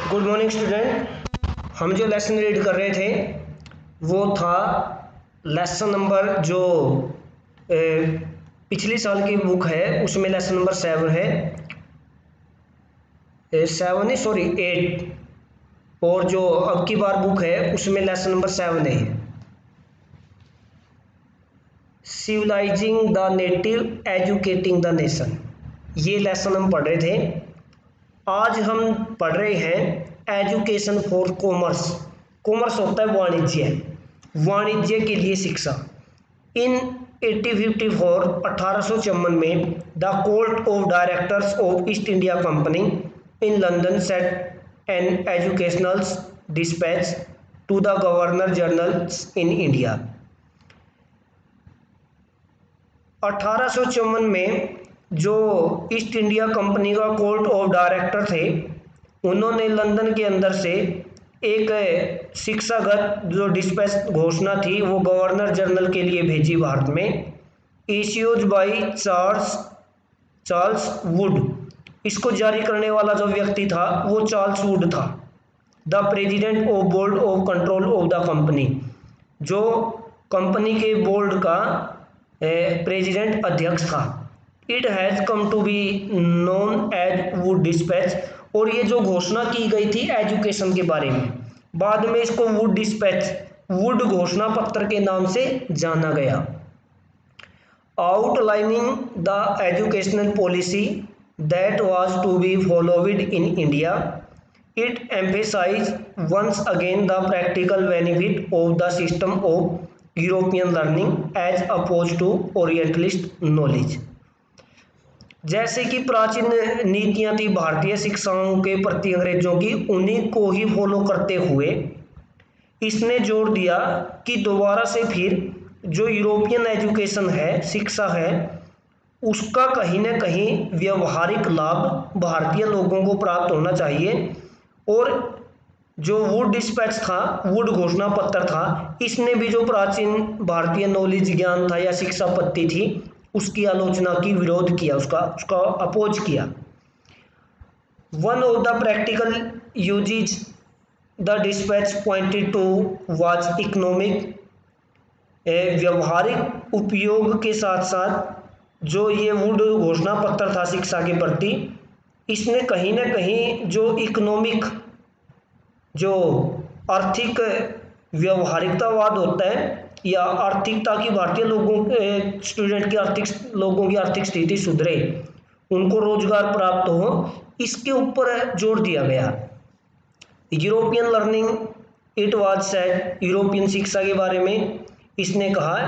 Good morning student. हम जो lesson read कर रहे थे वो था लेसन नंबर जो पिछले साल की बुक है उसमें लेसन नंबर 7 है, 7 नहीं सॉरी 8, और जो अब की बार बुक है उसमें लेसन नंबर 7 है, civilising the native educating the nation. ये लेसन हम पढ़ रहे थे। आज हम पढ़ रहे हैं एजुकेशन फॉर कॉमर्स। कॉमर्स होता है वाणिज्य, वाणिज्य के लिए शिक्षा। इन 1854 1854 में the court of directors of East India Company in London set an educational dispatch to the governor generals in India. 1854 में जो ईस्ट इंडिया कंपनी का कोर्ट ऑफ डायरेक्टर थे उन्होंने लंदन के अंदर से एक शिक्षागत जो डिस्पैच घोषणा थी वो गवर्नर जनरल के लिए भेजी भारत में। Issues by Charles Wood. इसको जारी करने वाला जो व्यक्ति था वो चार्ल्स वुड था। The president of board of control of the company, जो कंपनी के बोर्ड का प्रेसिडेंट अध्यक्ष था। It has come to be known as Wood dispatch. और ये जो घोषणा की गई थी एजुकेशन के बारे में, बाद में इसको वुड डिस्पैच, वुड घोषणा पत्र के नाम से जाना गया। Outlining the educational policy that was to be followed in India, it emphasise once again the practical benefit of the system of European learning as oppose to orientalist knowledge. जैसे कि प्राचीन नीतियां थी भारतीय शिक्षाओं के प्रति अंग्रेजों की, उन्हीं को ही फॉलो करते हुए इसने जोर दिया कि दोबारा से फिर जो यूरोपियन एजुकेशन है, शिक्षा है, उसका कहीं ना कहीं व्यवहारिक लाभ भारतीय लोगों को प्राप्त होना चाहिए। और जो वुड डिस्पैच था, वुड घोषणा पत्र था, इसने भी जो प्राचीन भारतीय नॉलेज ज्ञान था या शिक्षा पद्धति थी उसकी आलोचना की, विरोध किया, उसका अपोज किया। One of the practical uses the dispatch pointed to was economic. व्यवहारिक उपयोग के साथ साथ जो ये वुड घोषणा पत्र था शिक्षा के प्रति, इसने कहीं ना कहीं जो इकोनॉमिक, जो आर्थिक व्यवहारिकतावाद होता है या आर्थिकता की, भारतीय लोगों स्टूडेंट की लोगों की आर्थिक स्थिति सुधरे, उनको रोजगार प्राप्त हो, इसके ऊपर जोर दिया गया। European learning it was said, European शिक्षा के बारे में इसने कहा,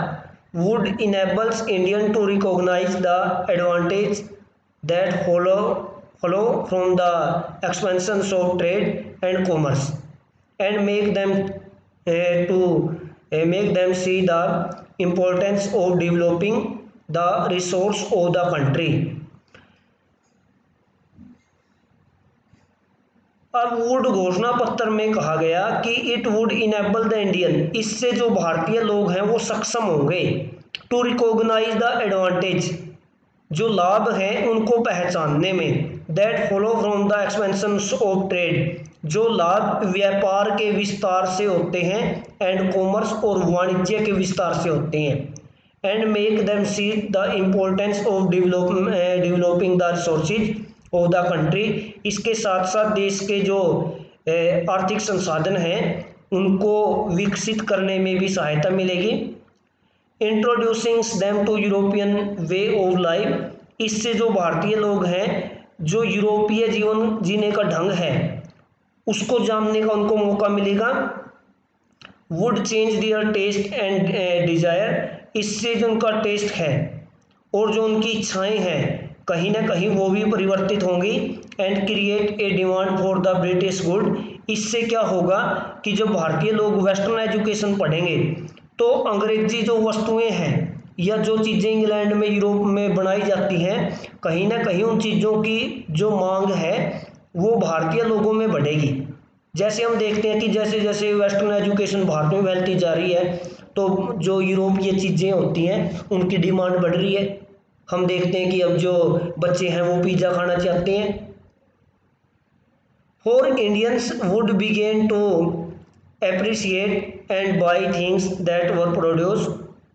would enables Indian to recognise the advantage that follow from the expansion of trade and commerce and make them see the importance of developing the resource of the country। अब would घोषणा पत्र में कहा गया कि it would enable the Indian, इससे जो भारतीय लोग हैं वो सक्षम होंगे, टू रिकॉग्नाइज द एडवांटेज, जो लाभ हैं उनको पहचानने में, that follow from the expansion of trade, जो लाभ व्यापार के विस्तार से होते हैं, एंड कॉमर्स और वाणिज्य के विस्तार से होते हैं, and make them see the importance of developing the resources of the country. इसके साथ साथ देश के जो आर्थिक संसाधन हैं उनको विकसित करने में भी सहायता मिलेगी। Introducing them to European way of life, इससे जो भारतीय लोग हैं जो यूरोपीय जीवन जीने का ढंग है उसको जानने का उनको मौका मिलेगा। Would change their taste and desire, इससे जो उनका टेस्ट है और जो उनकी इच्छाएं हैं कहीं ना कहीं वो भी परिवर्तित होंगी। And create a demand for the British good, इससे क्या होगा कि जब भारतीय लोग वेस्टर्न एजुकेशन पढ़ेंगे तो अंग्रेजी जो वस्तुएं हैं या जो चीज़ें इंग्लैंड में, यूरोप में बनाई जाती हैं, कहीं ना कहीं उन चीज़ों की जो मांग है वो भारतीय लोगों में बढ़ेगी। जैसे हम देखते हैं कि जैसे जैसे वेस्टर्न एजुकेशन भारत में फैलती जा रही है तो जो यूरोपीय चीज़ें होती हैं उनकी डिमांड बढ़ रही है। हम देखते हैं कि अब जो बच्चे हैं वो पिज़्ज़ा खाना चाहते हैं। और Indians would begin to appreciate and buy things that were produce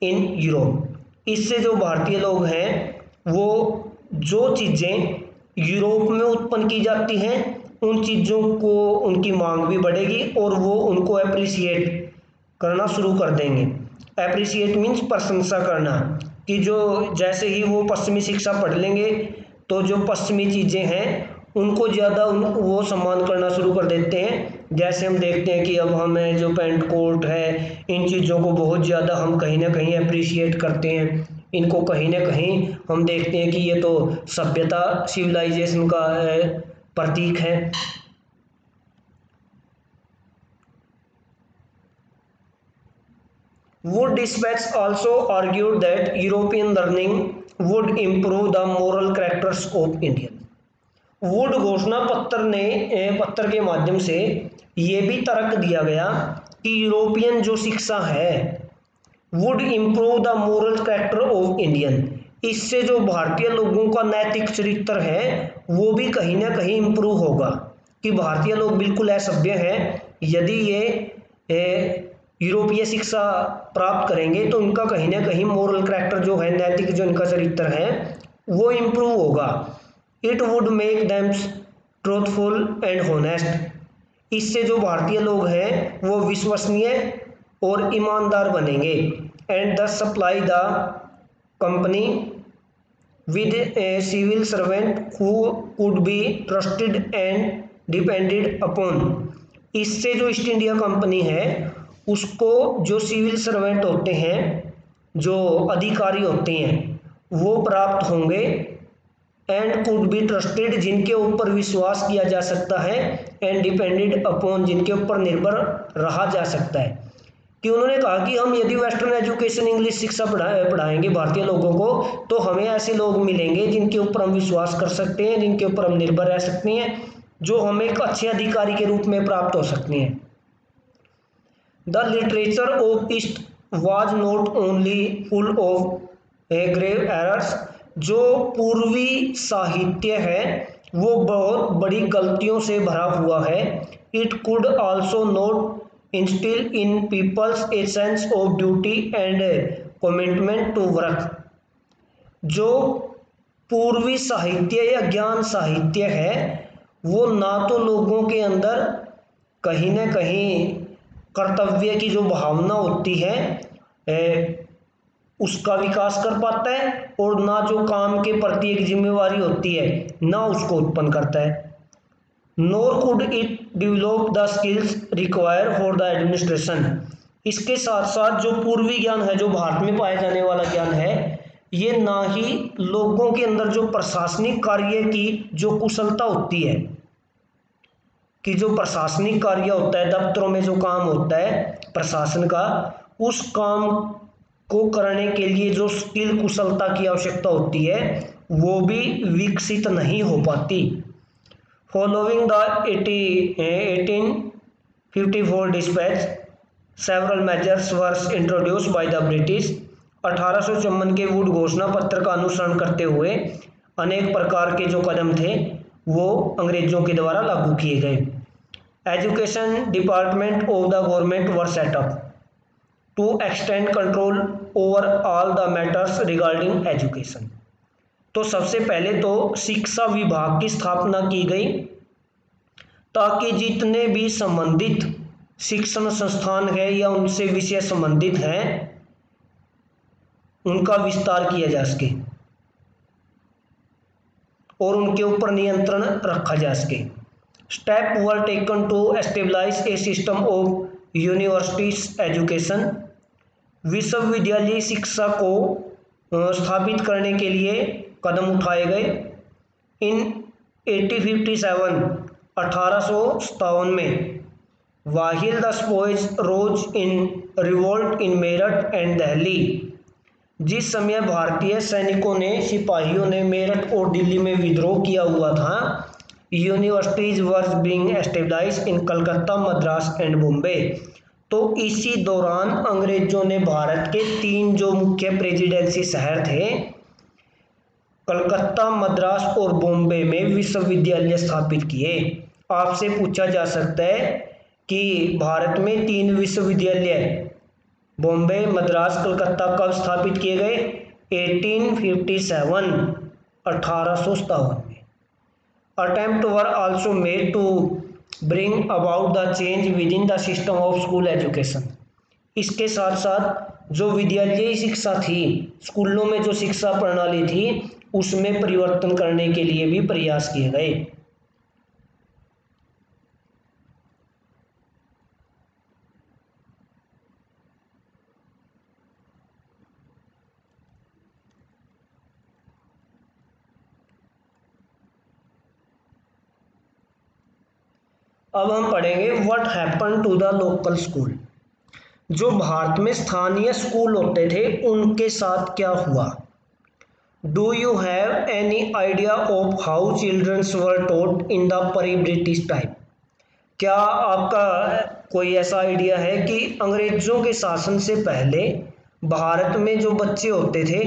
in Europe. इससे जो भारतीय लोग हैं वो जो चीज़ें यूरोप में उत्पन्न की जाती हैं उन चीज़ों को उनकी मांग भी बढ़ेगी और वो उनको एप्रिशिएट करना शुरू कर देंगे। एप्रिशिएट मीन्स प्रशंसा करना, कि जो जैसे ही वो पश्चिमी शिक्षा पढ़ लेंगे तो जो पश्चिमी चीज़ें हैं उनको ज़्यादा वो सम्मान करना शुरू कर देते हैं। जैसे हम देखते हैं कि अब हमें जो पैंट कोट है इन चीज़ों को बहुत ज़्यादा हम कहीं ना कहीं अप्रिशिएट करते हैं, इनको कहीं ना कहीं हम देखते हैं कि ये तो सभ्यता सिविलाइजेशन का प्रतीक है। Wood Dispatch also argued that European learning would improve the moral characters of Indians. Would घोषणा पत्र के माध्यम से ये भी तर्क दिया गया कि यूरोपियन जो शिक्षा है would improve the moral character of Indian, इससे जो भारतीय लोगों का नैतिक चरित्र है वो भी कहीं ना कहीं इम्प्रूव होगा, कि भारतीय लोग बिल्कुल असभ्य हैं, यदि ये यूरोपीय शिक्षा प्राप्त करेंगे तो इनका कहीं ना कहीं मोरल कैरेक्टर जो है, नैतिक जो इनका चरित्र है वो इम्प्रूव होगा। It would make them truthful and honest, इससे जो भारतीय लोग हैं वो विश्वसनीय और ईमानदार बनेंगे। And the supply the company with a civil servant who could be trusted and depended upon, इससे जो ईस्ट इंडिया कंपनी है उसको जो सिविल सर्वेंट होते हैं, जो अधिकारी होते हैं वो प्राप्त होंगे। एंड कुड बी ट्रस्टेड, जिनके ऊपर विश्वास किया जा सकता है। एंड डिपेंडेड अपॉन, जिनके ऊपर निर्भर रहा जा सकता है। कि उन्होंने कहा कि हम यदि वेस्टर्न एजुकेशन इंग्लिश शिक्षा पढ़ाएंगे भारतीय लोगों को तो हमें ऐसे लोग मिलेंगे जिनके ऊपर हम विश्वास कर सकते हैं, जिनके ऊपर हम निर्भर रह सकते हैं, जो हमें एक अच्छे अधिकारी के रूप में प्राप्त हो सकते हैं। The literature of East was not only full of grave errors, जो पूर्वी साहित्य है वो बहुत बड़ी गलतियों से भरा हुआ है। It could also not instil in peoples a sense of duty and commitment to work, जो पूर्वी साहित्य या ज्ञान साहित्य है वो ना तो लोगों के अंदर कहीं ना कहीं कर्तव्य की जो भावना होती है उसका विकास कर पाता है, और ना जो काम के प्रति एक जिम्मेवारी होती है ना उसको उत्पन्न करता है। Nor could it develop the skills require for the administration, इसके साथ साथ जो पूर्वी ज्ञान है, जो भारत में पाए जाने वाला ज्ञान है, ये ना ही लोगों के अंदर जो प्रशासनिक कार्य की जो कुशलता होती है, कि जो प्रशासनिक कार्य होता है दफ्तरों में जो काम होता है प्रशासन का, उस काम को करने के लिए जो स्किल कुशलता की आवश्यकता होती है वो भी विकसित नहीं हो पाती। Following the 1854 dispatch several measures were introduced by the British, 1854 के वुड घोषणा पत्र का अनुसरण करते हुए अनेक प्रकार के जो कदम थे वो अंग्रेजों के द्वारा लागू किए गए। Education department of the government were set up to extend control over all the matters regarding education, तो सबसे पहले तो शिक्षा विभाग की स्थापना की गई ताकि जितने भी संबंधित शिक्षण संस्थान है या उनसे विषय संबंधित हैं उनका विस्तार किया जा सके और उनके ऊपर नियंत्रण रखा जा सके। Step were taken to establish a system of universities education, विश्वविद्यालय शिक्षा को स्थापित करने के लिए कदम उठाए गए। इन 1857 में while the sepoys rose in revolt in Meerut and Delhi, जिस समय भारतीय सैनिकों ने सिपाहियों ने मेरठ और दिल्ली में विद्रोह किया हुआ था, universities were being established in Calcutta, Madras and Bombay, तो इसी दौरान अंग्रेजों ने भारत के 3 जो मुख्य प्रेसिडेंसी शहर थे कलकत्ता, मद्रास और बॉम्बे में विश्वविद्यालय स्थापित किए। आपसे पूछा जा सकता है कि भारत में 3 विश्वविद्यालय बॉम्बे, मद्रास, कलकत्ता कब स्थापित किए गए? 1857, 1857 में। Attempt were also made to bring about the change within the system of school education. इसके साथ साथ जो विद्यालयी शिक्षा थी, स्कूलों में जो शिक्षा प्रणाली थी, उसमें परिवर्तन करने के लिए भी प्रयास किए गए। अब हम पढ़ेंगे what happen to the local school. जो भारत में स्थानीय स्कूल होते थे उनके साथ क्या हुआ? Do you have any idea of how childrens were taught in the pre British time? क्या आपका कोई ऐसा आइडिया है कि अंग्रेजों के शासन से पहले भारत में जो बच्चे होते थे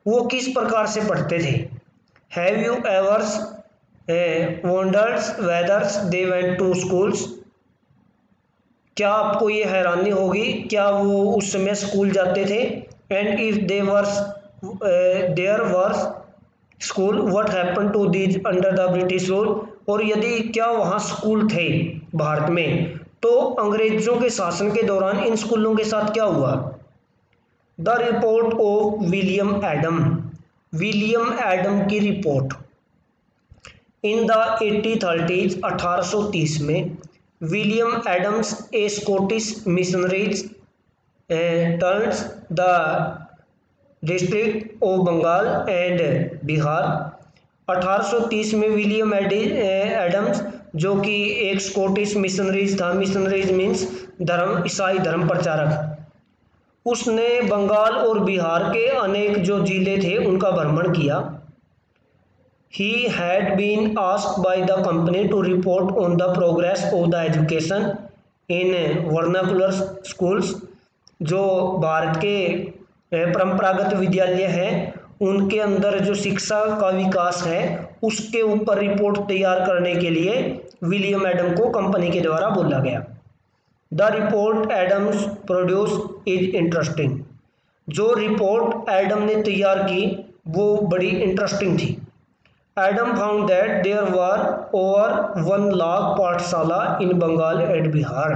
वो किस प्रकार से पढ़ते थे? Have you ever wonders whether they went to schools? क्या आपको ये हैरानी होगी क्या वो उस समय स्कूल जाते थे? And if they were there were school what happen to these under the British rule? और यदि क्या वहाँ स्कूल थे भारत में तो अंग्रेजों के शासन के दौरान इन स्कूलों के साथ क्या हुआ? The report of William Adam. William Adam की रिपोर्ट। इन द 1830s 1830 में William Adams a Scottish missionaries turns the district of Bengal and Bihar. 1830 में विलियम एडम्स जो कि एक स्कॉटिश मिशनरीज था, मिशनरीज मीन्स धर्म, ईसाई धर्म प्रचारक, उसने बंगाल और बिहार के अनेक जो जिले थे उनका भ्रमण किया। He had been asked by the company to report on the progress of the education in vernacular schools। जो भारत के परंपरागत विद्यालय हैं उनके अंदर जो शिक्षा का विकास है उसके ऊपर रिपोर्ट तैयार करने के लिए विलियम एडम को कंपनी के द्वारा बोला गया। The report Adams produce is interesting. जो रिपोर्ट एडम ने तैयार की वो बड़ी इंटरेस्टिंग थी। Adam found that there were over 1 lakh पाठशाला इन बंगाल एंड बिहार।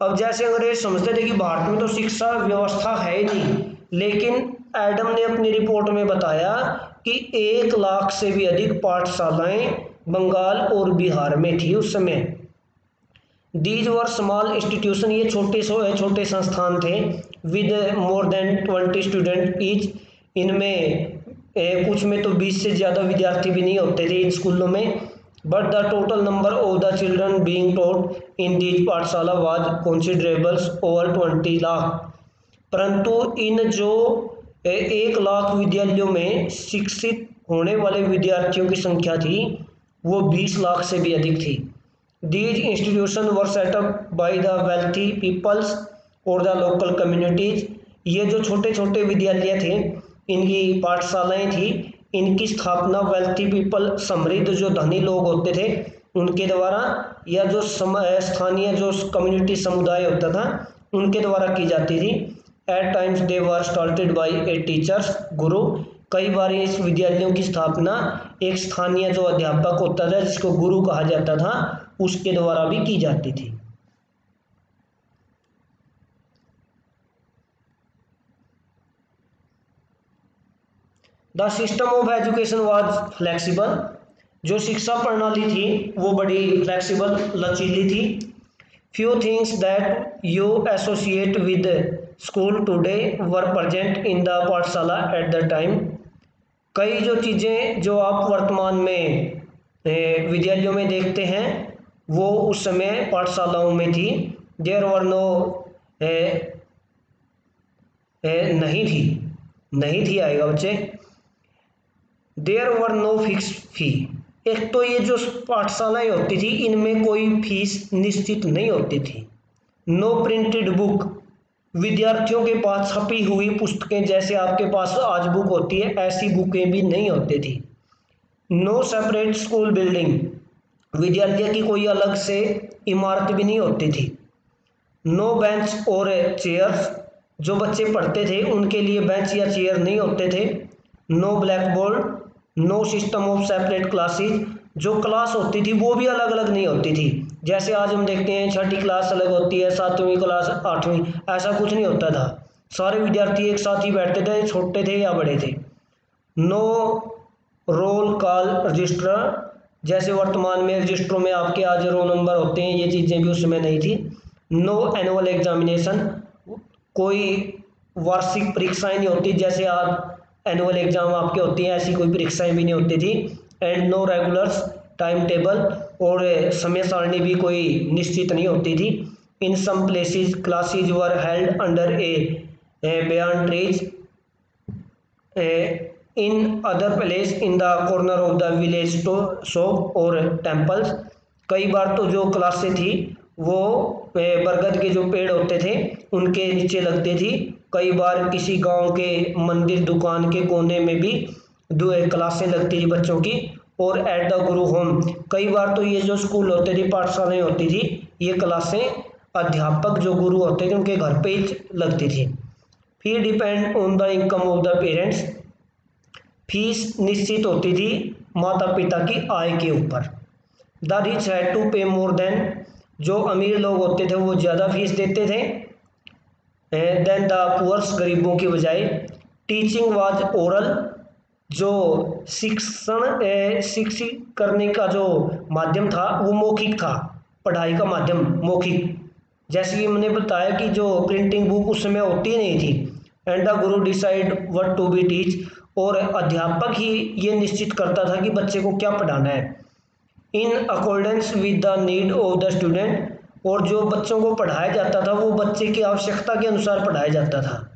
अब जैसे अंग्रेज समझते थे कि भारत में तो शिक्षा व्यवस्था है ही नहीं, लेकिन एडम ने अपनी रिपोर्ट में बताया कि 1 लाख से भी अधिक पाठशालाएं बंगाल और बिहार में थी उस समय। दीज वर स्मॉल इंस्टीट्यूशन, ये छोटे संस्थान थे, with more than 20 student each. इनमें कुछ में तो 20 से ज़्यादा विद्यार्थी भी नहीं होते थे इन स्कूलों में। But the total number of the children being taught in these पाठशाला वाज कंसिडरेबल्स ओवर 20 लाख। परंतु इन जो 1 लाख विद्यालयों में शिक्षित होने वाले विद्यार्थियों की संख्या थी वो 20 लाख से भी अधिक थी। These institution were set up by the wealthy peoples और द लोकल कम्युनिटीज। ये जो छोटे छोटे विद्यालय थे, इनकी पाठशालाएं थी, इनकी स्थापना वेल्थी पीपल, समृद्ध जो धनी लोग होते थे उनके द्वारा, या जो स्थानीय जो कम्युनिटी समुदाय होता था उनके द्वारा की जाती थी। At times they were started by a teachers, guru. कई बार इस विद्यालयों की स्थापना एक स्थानीय जो अध्यापक होता था जिसको गुरु कहा जाता था उसके द्वारा भी की जाती थी। The system of education was flexible. जो शिक्षा प्रणाली थी वो बड़ी फ्लेक्सिबल, लचीली थी। Few things that you associate with school today were present in the पाठशाला एट द टाइम। कई जो चीज़ें जो आप वर्तमान में विद्यालयों में देखते हैं वो उस समय पाठशालाओं में थी। देयर वर नो नहीं थी आएगा बच्चे। देयर वर नो फिक्स फी। एक तो ये जो पाठशालाएं होती थी इनमें कोई फीस निश्चित नहीं होती थी। नो प्रिंटेड बुक, विद्यार्थियों के पास छपी हुई पुस्तकें जैसे आपके पास आज बुक होती है ऐसी बुकें भी नहीं होती थी। नो सेपरेट स्कूल बिल्डिंग, विद्यालय की कोई अलग से इमारत भी नहीं होती थी। नो बेंच और चेयर्स, जो बच्चे पढ़ते थे उनके लिए बेंच या चेयर नहीं होते थे। No blackboard, no system of separate classes, जो क्लास होती थी वो भी अलग अलग नहीं होती थी। जैसे आज हम देखते हैं छठी क्लास अलग होती है, सातवीं क्लास, आठवीं, ऐसा कुछ नहीं होता था। सारे विद्यार्थी एक साथ ही बैठते थे, छोटे थे या बड़े थे। नो रोल कॉल रजिस्टर, जैसे वर्तमान में रजिस्टरों में आपके आज रोल नंबर होते हैं, ये चीज़ें भी उस समय नहीं थी। नो एनुअल एग्जामिनेशन, कोई वार्षिक परीक्षाएं नहीं होती जैसे आज एनुअल एग्जाम आपके होती हैं, ऐसी कोई परीक्षाएं भी नहीं होती थी। And no regulars time table, और समय सारणी भी कोई निश्चित नहीं होती थी। In some places classes were held under a banyan trees, in other place in the corner of the village shop और टेम्पल्स। कई बार तो जो क्लासें थी वो बरगद के जो पेड़ होते थे उनके नीचे लगती थी, कई बार किसी गांव के मंदिर दुकान के कोने में भी दो क्लासें लगती थी बच्चों की। और एट द गुरु होम, कई बार तो ये जो स्कूल होते थे, पाठशालाएं होती थी, ये क्लासें अध्यापक जो गुरु होते थे उनके घर पे ही लगती थी। Fee depend on the income of the parents, fees निश्चित होती थी माता पिता की आय के ऊपर। द रिच हैड टू पे मोर देन, जो अमीर लोग होते थे वो ज़्यादा फीस देते थे देन द पुअर्स, गरीबों की बजाय। टीचिंग वाज ओरल, जो शिक्षित करने का जो माध्यम था वो मौखिक था, पढ़ाई का माध्यम मौखिक। जैसे कि मैंने बताया कि जो प्रिंटिंग बुक उस समय होती नहीं थी। And the guru decide what to be teach, और अध्यापक ही ये निश्चित करता था कि बच्चे को क्या पढ़ाना है। In accordance with the need of the student, और जो बच्चों को पढ़ाया जाता था वो बच्चे की आवश्यकता के अनुसार पढ़ाया जाता था।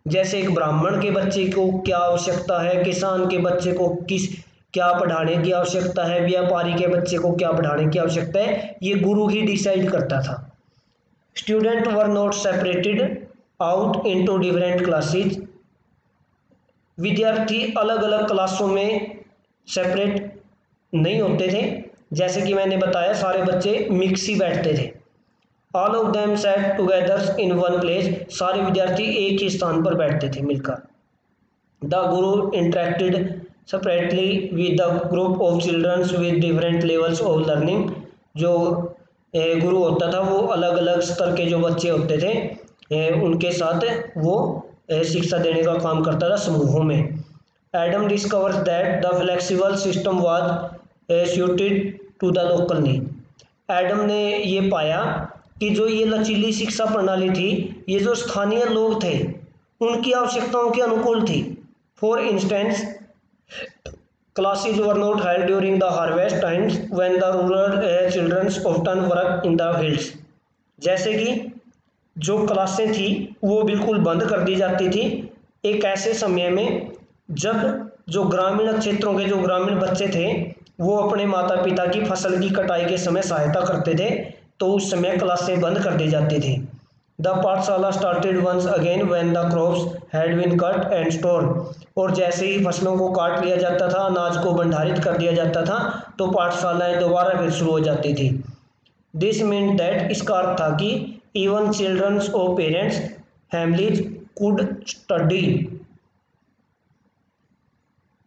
जैसे एक ब्राह्मण के बच्चे को क्या आवश्यकता है, किसान के बच्चे को क्या पढ़ाने की आवश्यकता है, व्यापारी के बच्चे को क्या पढ़ाने की आवश्यकता है, ये गुरु ही डिसाइड करता था। Student were not separated out into different classes, विद्यार्थी अलग अलग क्लासों में सेपरेट नहीं होते थे। जैसे कि मैंने बताया सारे बच्चे मिक्स ही बैठते थे। All of them set together in one place, सारे विद्यार्थी एक ही स्थान पर बैठते थे मिलकर। The guru interacted separately with the group of childrens with different levels of learning, जो गुरु होता था वो अलग अलग स्तर के जो बच्चे होते थे उनके साथ वो शिक्षा देने का काम करता था समूहों में। Adam discovers that the flexible system was suited to the local need, Adam ने ये पाया कि जो ये लचीली शिक्षा प्रणाली थी ये जो स्थानीय लोग थे उनकी आवश्यकताओं के अनुकूल थी। For instance classes were not held during the harvest times when the rural childrens often work in the fields, जैसे कि जो क्लासें थी वो बिल्कुल बंद कर दी जाती थी एक ऐसे समय में जब जो ग्रामीण क्षेत्रों के जो ग्रामीण बच्चे थे वो अपने माता पिता की फसल की कटाई के समय सहायता करते थे, तो उस समय क्लासें बंद कर दी जाती थी। The pathshala started once again when the crops had been cut and store, और जैसे ही फसलों को काट लिया जाता था, अनाज को भंडारित कर दिया जाता था, तो पाठशालाएं दोबारा फिर शुरू हो जाती थी। दिस मीन दैट, इसका अर्थ था कि even childrens of parents families could study,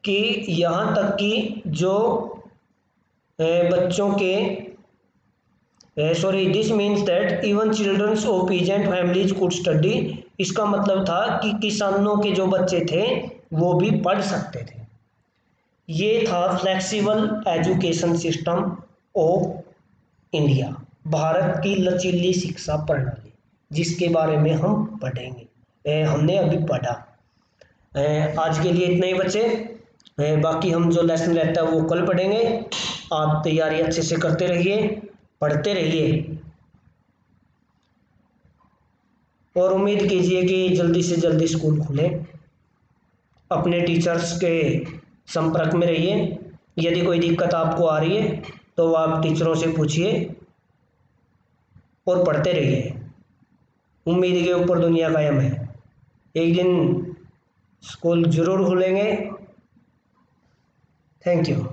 कि यहाँ तक कि जो बच्चों के this means that even childrens of peasant families could study, इसका मतलब था कि किसानों के जो बच्चे थे वो भी पढ़ सकते थे। ये था flexible education system of India, Bharat की लचीली शिक्षा प्रणाली, जिसके बारे में हम पढ़ेंगे। हमने अभी पढ़ा। आज के लिए इतना ही बच्चे, बाकी हम जो लेसन रहता है वो कल पढ़ेंगे। आप तैयारी अच्छे से करते रहिए, पढ़ते रहिए, और उम्मीद कीजिए कि जल्दी से जल्दी स्कूल खुले। अपने टीचर्स के संपर्क में रहिए, यदि कोई दिक्कत आपको आ रही है तो आप टीचरों से पूछिए और पढ़ते रहिए। उम्मीद के ऊपर दुनिया कायम है, एक दिन स्कूल जरूर खुलेंगे। Thank you.